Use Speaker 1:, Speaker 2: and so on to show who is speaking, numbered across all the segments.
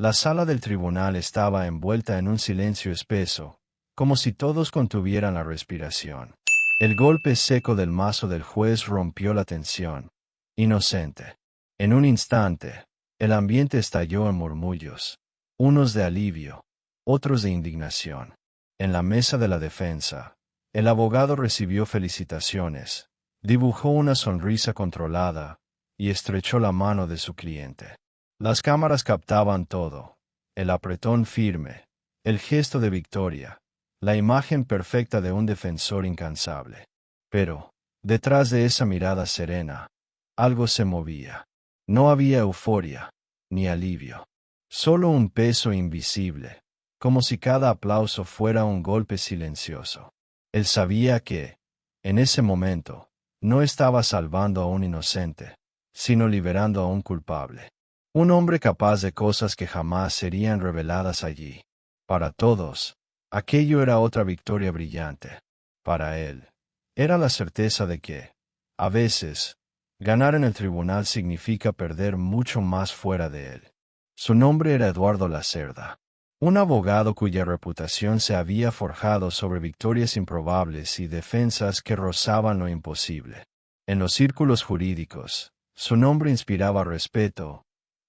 Speaker 1: La sala del tribunal estaba envuelta en un silencio espeso, como si todos contuvieran la respiración. El golpe seco del mazo del juez rompió la tensión. Inocente. En un instante, el ambiente estalló en murmullos, unos de alivio, otros de indignación. En la mesa de la defensa, el abogado recibió felicitaciones, dibujó una sonrisa controlada y estrechó la mano de su cliente. Las cámaras captaban todo: el apretón firme, el gesto de victoria, la imagen perfecta de un defensor incansable. Pero, detrás de esa mirada serena, algo se movía. No había euforia, ni alivio. Solo un peso invisible, como si cada aplauso fuera un golpe silencioso. Él sabía que, en ese momento, no estaba salvando a un inocente, sino liberando a un culpable. Un hombre capaz de cosas que jamás serían reveladas allí. Para todos, aquello era otra victoria brillante. Para él, era la certeza de que, a veces, ganar en el tribunal significa perder mucho más fuera de él. Su nombre era Eduardo Lacerda, un abogado cuya reputación se había forjado sobre victorias improbables y defensas que rozaban lo imposible. En los círculos jurídicos, su nombre inspiraba respeto,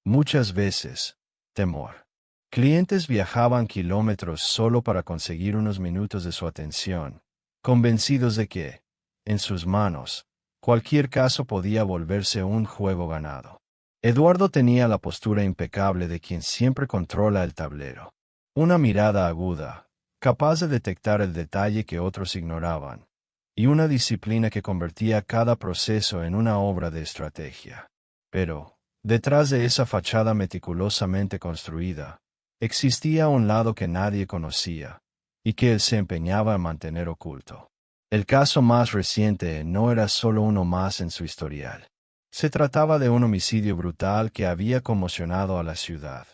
Speaker 1: muchas veces, temor. Clientes viajaban kilómetros solo para conseguir unos minutos de su atención, convencidos de que, en sus manos, cualquier caso podía volverse un juego ganado. Eduardo tenía la postura impecable de quien siempre controla el tablero. Una mirada aguda, capaz de detectar el detalle que otros ignoraban, y una disciplina que convertía cada proceso en una obra de estrategia. Pero, detrás de esa fachada meticulosamente construida, existía un lado que nadie conocía, y que él se empeñaba en mantener oculto. El caso más reciente no era solo uno más en su historial. Se trataba de un homicidio brutal que había conmocionado a la ciudad.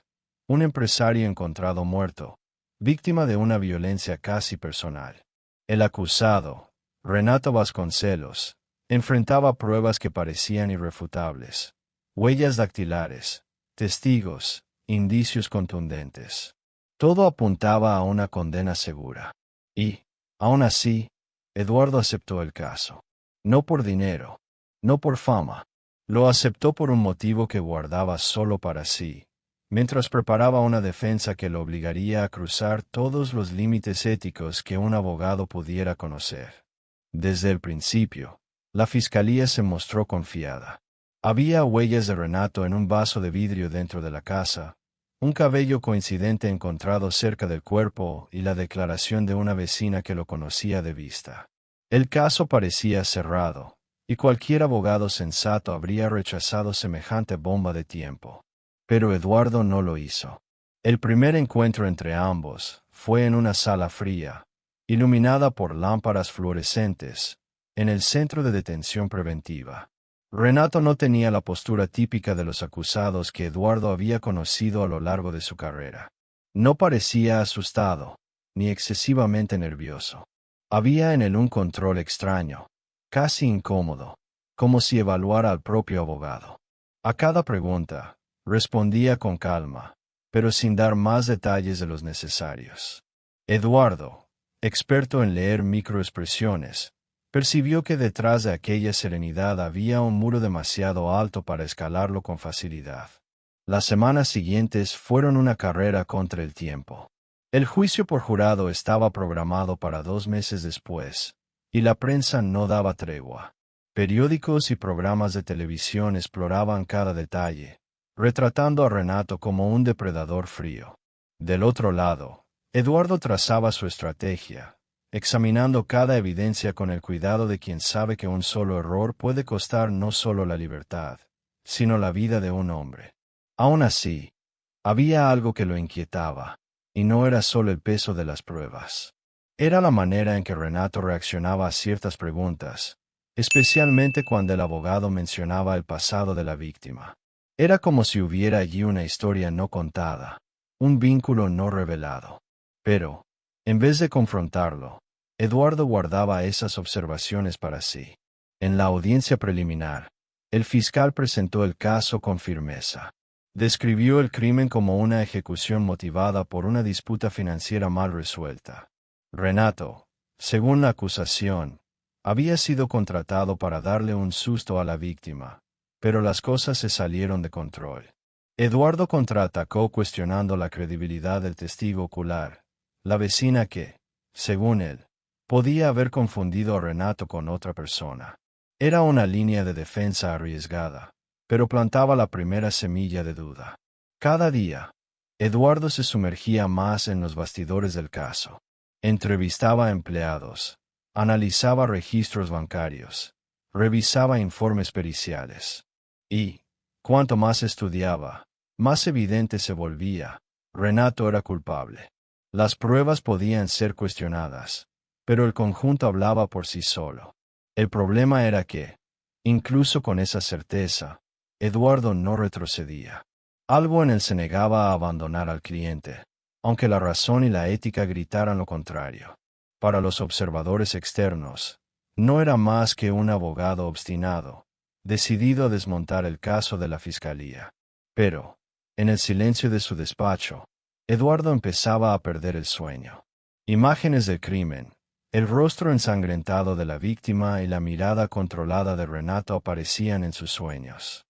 Speaker 1: Un empresario encontrado muerto, víctima de una violencia casi personal. El acusado, Renato Vasconcelos, enfrentaba pruebas que parecían irrefutables: huellas dactilares, testigos, indicios contundentes. Todo apuntaba a una condena segura. Y, aún así, Eduardo aceptó el caso. No por dinero, no por fama. Lo aceptó por un motivo que guardaba solo para sí, mientras preparaba una defensa que lo obligaría a cruzar todos los límites éticos que un abogado pudiera conocer. Desde el principio, la fiscalía se mostró confiada. Había huellas de Renato en un vaso de vidrio dentro de la casa, un cabello coincidente encontrado cerca del cuerpo y la declaración de una vecina que lo conocía de vista. El caso parecía cerrado, y cualquier abogado sensato habría rechazado semejante bomba de tiempo. Pero Eduardo no lo hizo. El primer encuentro entre ambos fue en una sala fría, iluminada por lámparas fluorescentes, en el centro de detención preventiva. Renato no tenía la postura típica de los acusados que Eduardo había conocido a lo largo de su carrera. No parecía asustado, ni excesivamente nervioso. Había en él un control extraño, casi incómodo, como si evaluara al propio abogado. A cada pregunta, respondía con calma, pero sin dar más detalles de los necesarios. Eduardo, experto en leer microexpresiones, percibió que detrás de aquella serenidad había un muro demasiado alto para escalarlo con facilidad. Las semanas siguientes fueron una carrera contra el tiempo. El juicio por jurado estaba programado para 2 meses después, y la prensa no daba tregua. Periódicos y programas de televisión exploraban cada detalle, retratando a Renato como un depredador frío. Del otro lado, Eduardo trazaba su estrategia, examinando cada evidencia con el cuidado de quien sabe que un solo error puede costar no solo la libertad, sino la vida de un hombre. Aún así, había algo que lo inquietaba, y no era solo el peso de las pruebas. Era la manera en que Renato reaccionaba a ciertas preguntas, especialmente cuando el abogado mencionaba el pasado de la víctima. Era como si hubiera allí una historia no contada, un vínculo no revelado. Pero, en vez de confrontarlo, Eduardo guardaba esas observaciones para sí. En la audiencia preliminar, el fiscal presentó el caso con firmeza. Describió el crimen como una ejecución motivada por una disputa financiera mal resuelta. Renato, según la acusación, había sido contratado para darle un susto a la víctima, pero las cosas se salieron de control. Eduardo contraatacó cuestionando la credibilidad del testigo ocular, la vecina que, según él, podía haber confundido a Renato con otra persona. Era una línea de defensa arriesgada, pero plantaba la primera semilla de duda. Cada día, Eduardo se sumergía más en los bastidores del caso. Entrevistaba a empleados, analizaba registros bancarios, revisaba informes periciales. Y, cuanto más estudiaba, más evidente se volvía: Renato era culpable. Las pruebas podían ser cuestionadas, pero el conjunto hablaba por sí solo. El problema era que, incluso con esa certeza, Eduardo no retrocedía. Algo en él se negaba a abandonar al cliente, aunque la razón y la ética gritaran lo contrario. Para los observadores externos, no era más que un abogado obstinado, decidido a desmontar el caso de la fiscalía. Pero, en el silencio de su despacho, Eduardo empezaba a perder el sueño. Imágenes del crimen, el rostro ensangrentado de la víctima y la mirada controlada de Renato aparecían en sus sueños.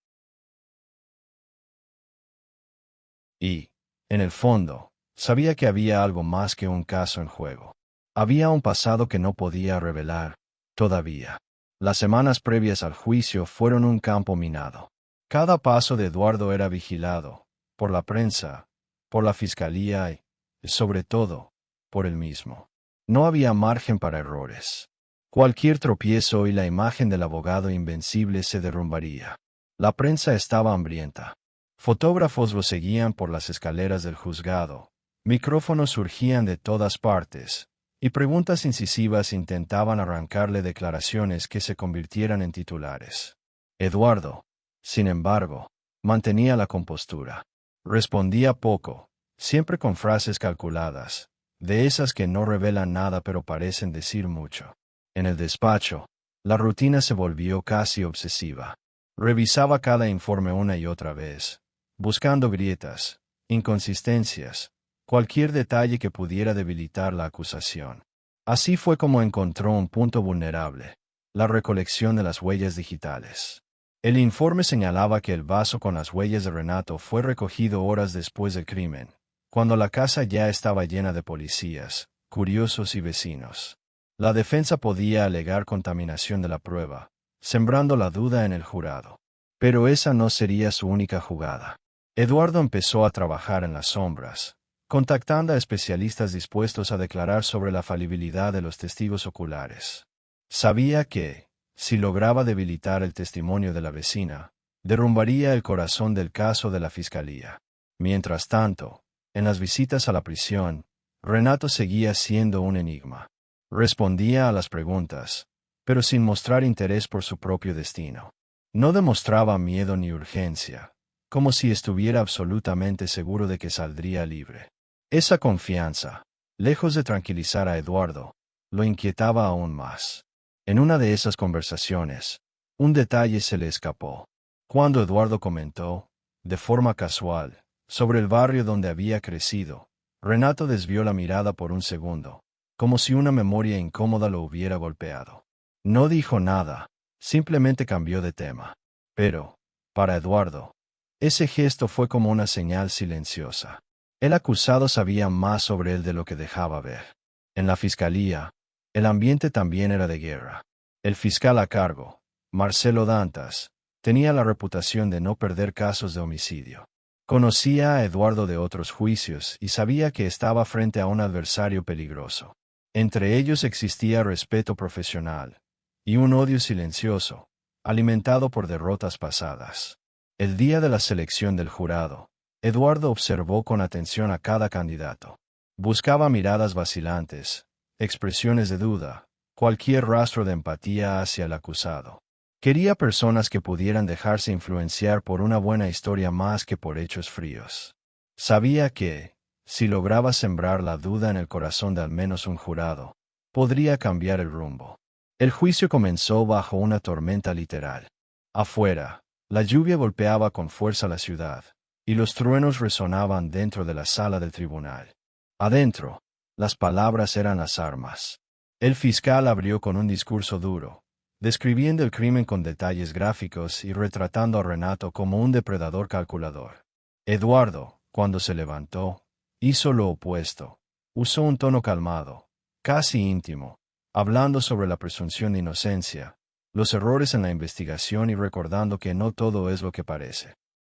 Speaker 1: Y, en el fondo, sabía que había algo más que un caso en juego. Había un pasado que no podía revelar, todavía. Las semanas previas al juicio fueron un campo minado. Cada paso de Eduardo era vigilado, por la prensa, por la fiscalía y, sobre todo, por él mismo. No había margen para errores. Cualquier tropiezo y la imagen del abogado invencible se derrumbaría. La prensa estaba hambrienta. Fotógrafos lo seguían por las escaleras del juzgado. Micrófonos surgían de todas partes, y preguntas incisivas intentaban arrancarle declaraciones que se convirtieran en titulares. Eduardo, sin embargo, mantenía la compostura. Respondía poco, siempre con frases calculadas, de esas que no revelan nada pero parecen decir mucho. En el despacho, la rutina se volvió casi obsesiva. Revisaba cada informe una y otra vez, buscando grietas, inconsistencias, cualquier detalle que pudiera debilitar la acusación. Así fue como encontró un punto vulnerable: la recolección de las huellas digitales. El informe señalaba que el vaso con las huellas de Renato fue recogido horas después del crimen, cuando la casa ya estaba llena de policías, curiosos y vecinos. La defensa podía alegar contaminación de la prueba, sembrando la duda en el jurado. Pero esa no sería su única jugada. Eduardo empezó a trabajar en las sombras, contactando a especialistas dispuestos a declarar sobre la falibilidad de los testigos oculares. Sabía que, si lograba debilitar el testimonio de la vecina, derrumbaría el corazón del caso de la fiscalía. Mientras tanto, en las visitas a la prisión, Renato seguía siendo un enigma. Respondía a las preguntas, pero sin mostrar interés por su propio destino. No demostraba miedo ni urgencia, como si estuviera absolutamente seguro de que saldría libre. Esa confianza, lejos de tranquilizar a Eduardo, lo inquietaba aún más. En una de esas conversaciones, un detalle se le escapó. Cuando Eduardo comentó, de forma casual, sobre el barrio donde había crecido, Renato desvió la mirada por un segundo, como si una memoria incómoda lo hubiera golpeado. No dijo nada, simplemente cambió de tema. Pero, para Eduardo, ese gesto fue como una señal silenciosa. El acusado sabía más sobre él de lo que dejaba ver. En la fiscalía, el ambiente también era de guerra. El fiscal a cargo, Marcelo Dantas, tenía la reputación de no perder casos de homicidio. Conocía a Eduardo de otros juicios y sabía que estaba frente a un adversario peligroso. Entre ellos existía respeto profesional y un odio silencioso, alimentado por derrotas pasadas. El día de la selección del jurado, Eduardo observó con atención a cada candidato. Buscaba miradas vacilantes, expresiones de duda, cualquier rastro de empatía hacia el acusado. Quería personas que pudieran dejarse influenciar por una buena historia más que por hechos fríos. Sabía que, si lograba sembrar la duda en el corazón de al menos un jurado, podría cambiar el rumbo. El juicio comenzó bajo una tormenta literal. Afuera, la lluvia golpeaba con fuerza la ciudad, y los truenos resonaban dentro de la sala del tribunal. Adentro, las palabras eran las armas. El fiscal abrió con un discurso duro, describiendo el crimen con detalles gráficos y retratando a Renato como un depredador calculador. Eduardo, cuando se levantó, hizo lo opuesto. Usó un tono calmado, casi íntimo, hablando sobre la presunción de inocencia, los errores en la investigación y recordando que no todo es lo que parece.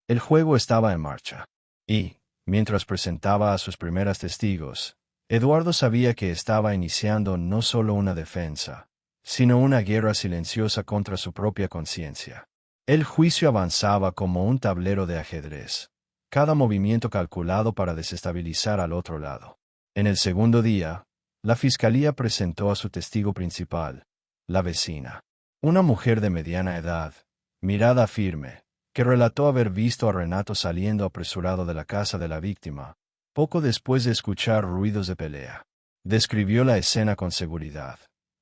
Speaker 1: El juego estaba en marcha. Y, mientras presentaba a sus primeros testigos, Eduardo sabía que estaba iniciando no solo una defensa, sino una guerra silenciosa contra su propia conciencia. El juicio avanzaba como un tablero de ajedrez, cada movimiento calculado para desestabilizar al otro lado. En el segundo día, la fiscalía presentó a su testigo principal, la vecina, una mujer de mediana edad, mirada firme, que relató haber visto a Renato saliendo apresurado de la casa de la víctima, poco después de escuchar ruidos de pelea. Describió la escena con seguridad.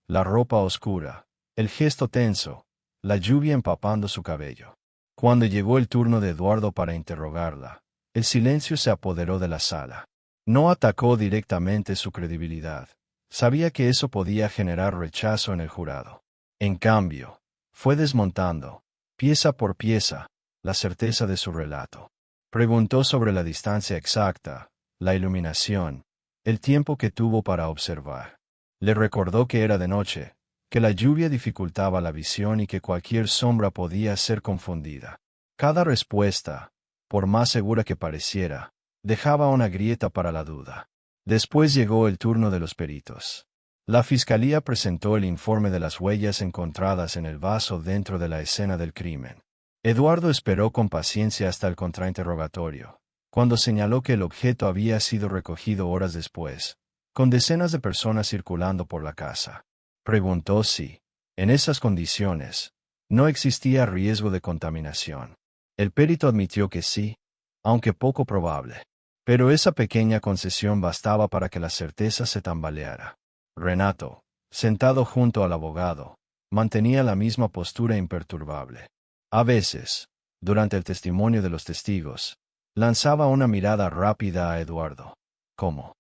Speaker 1: La ropa oscura, el gesto tenso, la lluvia empapando su cabello. Cuando llegó el turno de Eduardo para interrogarla, el silencio se apoderó de la sala. No atacó directamente su credibilidad. Sabía que eso podía generar rechazo en el jurado. En cambio, fue desmontando, pieza por pieza, la certeza de su relato. Preguntó sobre la distancia exacta, la iluminación, el tiempo que tuvo para observar. Le recordó que era de noche, que la lluvia dificultaba la visión y que cualquier sombra podía ser confundida. Cada respuesta, por más segura que pareciera, dejaba una grieta para la duda. Después llegó el turno de los peritos. La fiscalía presentó el informe de las huellas encontradas en el vaso dentro de la escena del crimen. Eduardo esperó con paciencia hasta el contrainterrogatorio, cuando señaló que el objeto había sido recogido horas después, con decenas de personas circulando por la casa. Preguntó si, en esas condiciones, no existía riesgo de contaminación. El perito admitió que sí, aunque poco probable. Pero esa pequeña concesión bastaba para que la certeza se tambaleara. Renato, sentado junto al abogado, mantenía la misma postura imperturbable. A veces, durante el testimonio de los testigos, lanzaba una mirada rápida a Eduardo. ¿Cómo?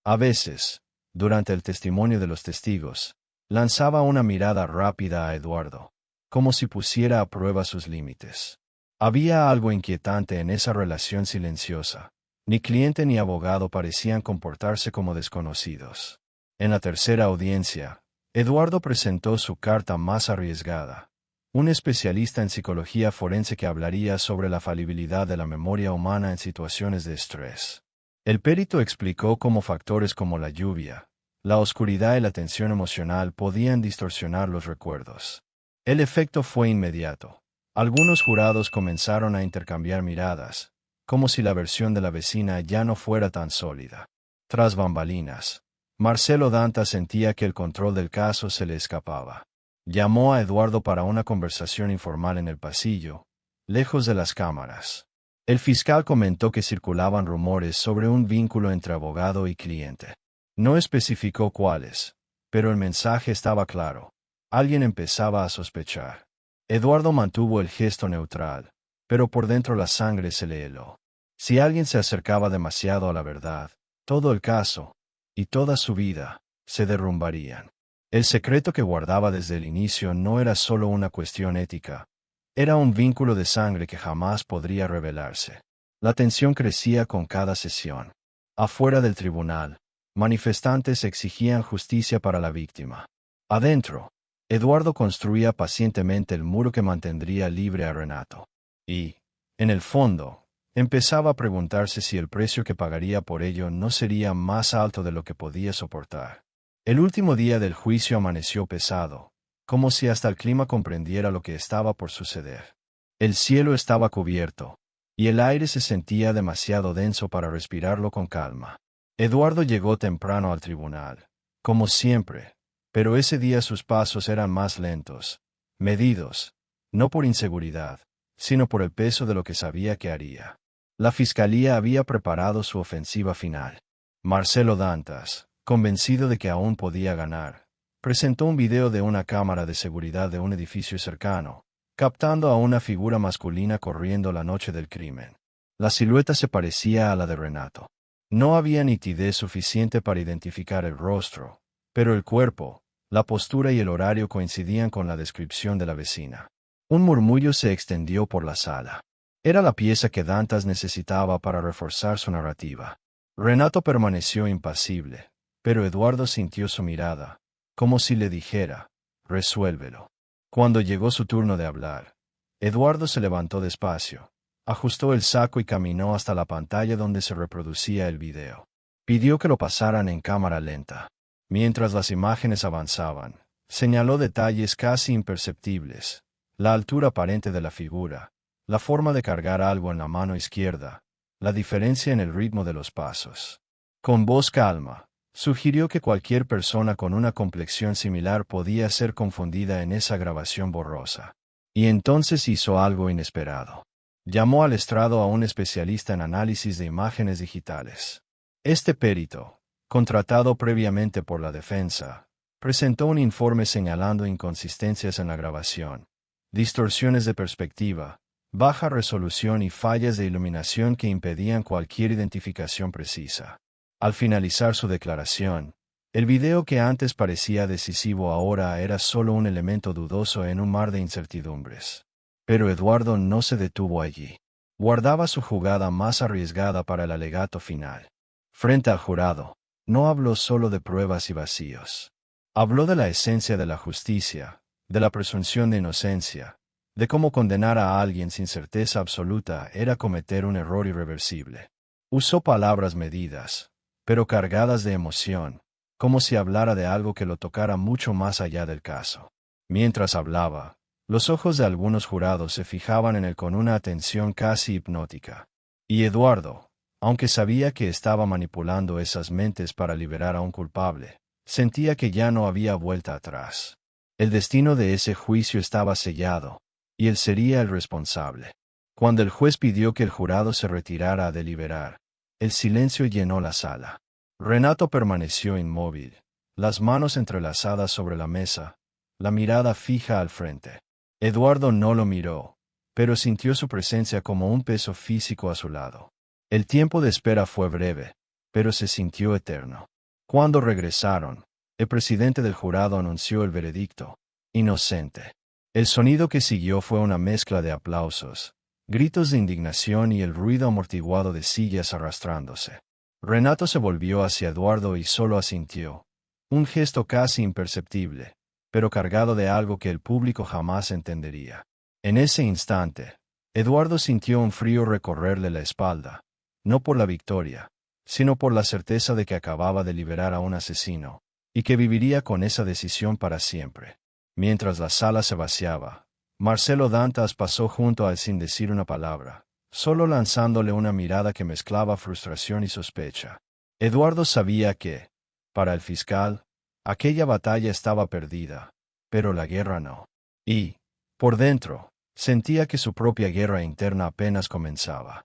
Speaker 1: A veces, durante el testimonio de los testigos, lanzaba una mirada rápida a Eduardo, como si pusiera a prueba sus límites. Había algo inquietante en esa relación silenciosa. Ni cliente ni abogado parecían comportarse como desconocidos. En la tercera audiencia, Eduardo presentó su carta más arriesgada. Un especialista en psicología forense que hablaría sobre la falibilidad de la memoria humana en situaciones de estrés. El perito explicó cómo factores como la lluvia, la oscuridad y la tensión emocional podían distorsionar los recuerdos. El efecto fue inmediato. Algunos jurados comenzaron a intercambiar miradas, como si la versión de la vecina ya no fuera tan sólida. Tras bambalinas, Marcelo Dantas sentía que el control del caso se le escapaba. Llamó a Eduardo para una conversación informal en el pasillo, lejos de las cámaras. El fiscal comentó que circulaban rumores sobre un vínculo entre abogado y cliente. No especificó cuáles, pero el mensaje estaba claro. Alguien empezaba a sospechar. Eduardo mantuvo el gesto neutral, pero por dentro la sangre se le heló. Si alguien se acercaba demasiado a la verdad, todo el caso, y toda su vida, se derrumbarían. El secreto que guardaba desde el inicio no era solo una cuestión ética, era un vínculo de sangre que jamás podría revelarse. La tensión crecía con cada sesión. Afuera del tribunal, manifestantes exigían justicia para la víctima. Adentro, Eduardo construía pacientemente el muro que mantendría libre a Renato. Y, en el fondo, empezaba a preguntarse si el precio que pagaría por ello no sería más alto de lo que podía soportar. El último día del juicio amaneció pesado, como si hasta el clima comprendiera lo que estaba por suceder. El cielo estaba cubierto, y el aire se sentía demasiado denso para respirarlo con calma. Eduardo llegó temprano al tribunal, como siempre, pero ese día sus pasos eran más lentos, medidos, no por inseguridad, sino por el peso de lo que sabía que haría. La fiscalía había preparado su ofensiva final. Marcelo Dantas, convencido de que aún podía ganar, presentó un video de una cámara de seguridad de un edificio cercano, captando a una figura masculina corriendo la noche del crimen. La silueta se parecía a la de Renato. No había nitidez suficiente para identificar el rostro, pero el cuerpo, la postura y el horario coincidían con la descripción de la vecina. Un murmullo se extendió por la sala. Era la pieza que Dantas necesitaba para reforzar su narrativa. Renato permaneció impasible, pero Eduardo sintió su mirada, como si le dijera, resuélvelo. Cuando llegó su turno de hablar, Eduardo se levantó despacio, ajustó el saco y caminó hasta la pantalla donde se reproducía el video. Pidió que lo pasaran en cámara lenta. Mientras las imágenes avanzaban, señaló detalles casi imperceptibles, la altura aparente de la figura, la forma de cargar algo en la mano izquierda, la diferencia en el ritmo de los pasos. Con voz calma, sugirió que cualquier persona con una complexión similar podía ser confundida en esa grabación borrosa. Y entonces hizo algo inesperado. Llamó al estrado a un especialista en análisis de imágenes digitales. Este perito, contratado previamente por la defensa, presentó un informe señalando inconsistencias en la grabación, distorsiones de perspectiva, baja resolución y fallas de iluminación que impedían cualquier identificación precisa. Al finalizar su declaración, el video que antes parecía decisivo ahora era solo un elemento dudoso en un mar de incertidumbres. Pero Eduardo no se detuvo allí. Guardaba su jugada más arriesgada para el alegato final. Frente al jurado, no habló solo de pruebas y vacíos. Habló de la esencia de la justicia, de la presunción de inocencia, de cómo condenar a alguien sin certeza absoluta era cometer un error irreversible. Usó palabras medidas, pero cargadas de emoción, como si hablara de algo que lo tocara mucho más allá del caso. Mientras hablaba, los ojos de algunos jurados se fijaban en él con una atención casi hipnótica. Y Eduardo, aunque sabía que estaba manipulando esas mentes para liberar a un culpable, sentía que ya no había vuelta atrás. El destino de ese juicio estaba sellado, y él sería el responsable. Cuando el juez pidió que el jurado se retirara a deliberar, el silencio llenó la sala. Renato permaneció inmóvil, las manos entrelazadas sobre la mesa, la mirada fija al frente. Eduardo no lo miró, pero sintió su presencia como un peso físico a su lado. El tiempo de espera fue breve, pero se sintió eterno. Cuando regresaron, el presidente del jurado anunció el veredicto: inocente. El sonido que siguió fue una mezcla de aplausos, gritos de indignación y el ruido amortiguado de sillas arrastrándose. Renato se volvió hacia Eduardo y solo asintió, un gesto casi imperceptible, pero cargado de algo que el público jamás entendería. En ese instante, Eduardo sintió un frío recorrerle la espalda, no por la victoria, sino por la certeza de que acababa de liberar a un asesino, y que viviría con esa decisión para siempre. Mientras la sala se vaciaba, Marcelo Dantas pasó junto a él sin decir una palabra, solo lanzándole una mirada que mezclaba frustración y sospecha. Eduardo sabía que, para el fiscal, aquella batalla estaba perdida, pero la guerra no. Y, por dentro, sentía que su propia guerra interna apenas comenzaba.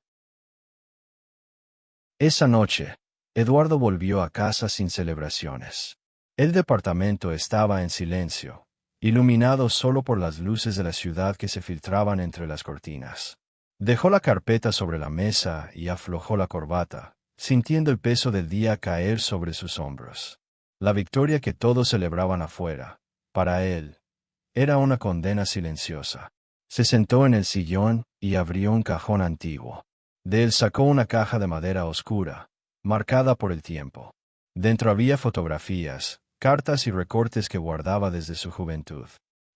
Speaker 1: Esa noche, Eduardo volvió a casa sin celebraciones. El departamento estaba en silencio, iluminado solo por las luces de la ciudad que se filtraban entre las cortinas. Dejó la carpeta sobre la mesa y aflojó la corbata, sintiendo el peso del día caer sobre sus hombros. La victoria que todos celebraban afuera, para él, era una condena silenciosa. Se sentó en el sillón y abrió un cajón antiguo. De él sacó una caja de madera oscura, marcada por el tiempo. Dentro había fotografías, cartas y recortes que guardaba desde su juventud.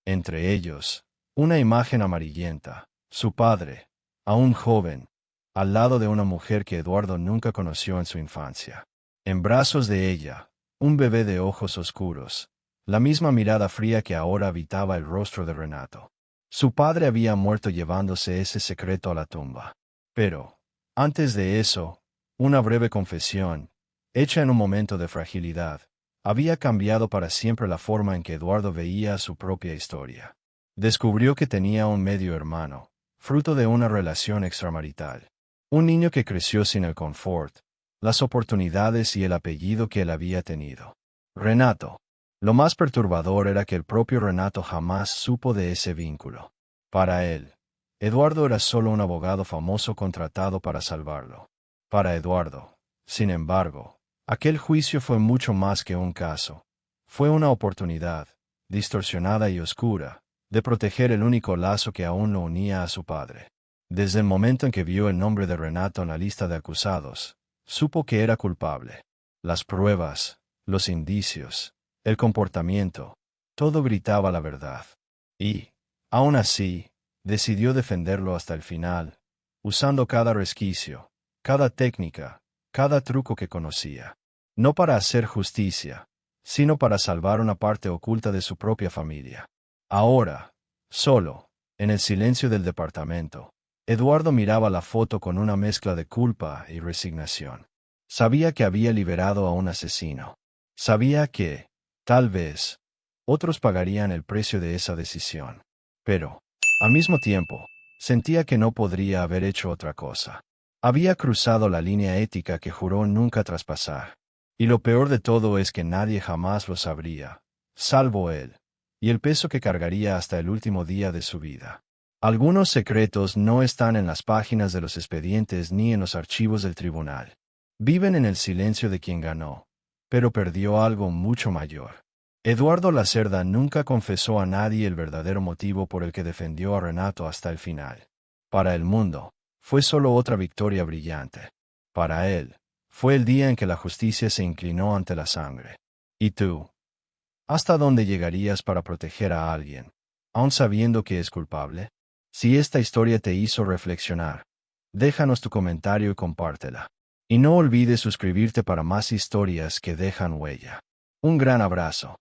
Speaker 1: Entre ellos, una imagen amarillenta, su padre, aún joven, al lado de una mujer que Eduardo nunca conoció en su infancia. En brazos de ella, un bebé de ojos oscuros, la misma mirada fría que ahora habitaba el rostro de Renato. Su padre había muerto llevándose ese secreto a la tumba. Pero, antes de eso, una breve confesión, hecha en un momento de fragilidad, había cambiado para siempre la forma en que Eduardo veía su propia historia. Descubrió que tenía un medio hermano, fruto de una relación extramarital. Un niño que creció sin el confort, las oportunidades y el apellido que él había tenido. Renato. Lo más perturbador era que el propio Renato jamás supo de ese vínculo. Para él, Eduardo era solo un abogado famoso contratado para salvarlo. Para Eduardo, sin embargo, aquel juicio fue mucho más que un caso. Fue una oportunidad, distorsionada y oscura, de proteger el único lazo que aún lo unía a su padre. Desde el momento en que vio el nombre de Renato en la lista de acusados, supo que era culpable. Las pruebas, los indicios, el comportamiento, todo gritaba la verdad. Y, aún así, decidió defenderlo hasta el final, usando cada resquicio, cada técnica, cada truco que conocía. No para hacer justicia, sino para salvar una parte oculta de su propia familia. Ahora, solo, en el silencio del departamento, Eduardo miraba la foto con una mezcla de culpa y resignación. Sabía que había liberado a un asesino. Sabía que, tal vez, otros pagarían el precio de esa decisión. Pero, al mismo tiempo, sentía que no podría haber hecho otra cosa. Había cruzado la línea ética que juró nunca traspasar. Y lo peor de todo es que nadie jamás lo sabría, salvo él, y el peso que cargaría hasta el último día de su vida. Algunos secretos no están en las páginas de los expedientes ni en los archivos del tribunal. Viven en el silencio de quien ganó, pero perdió algo mucho mayor. Eduardo Lacerda nunca confesó a nadie el verdadero motivo por el que defendió a Renato hasta el final. Para el mundo, fue solo otra victoria brillante. Para él, fue el día en que la justicia se inclinó ante la sangre. ¿Y tú? ¿Hasta dónde llegarías para proteger a alguien, aun sabiendo que es culpable? Si esta historia te hizo reflexionar, déjanos tu comentario y compártela. Y no olvides suscribirte para más historias que dejan huella. Un gran abrazo.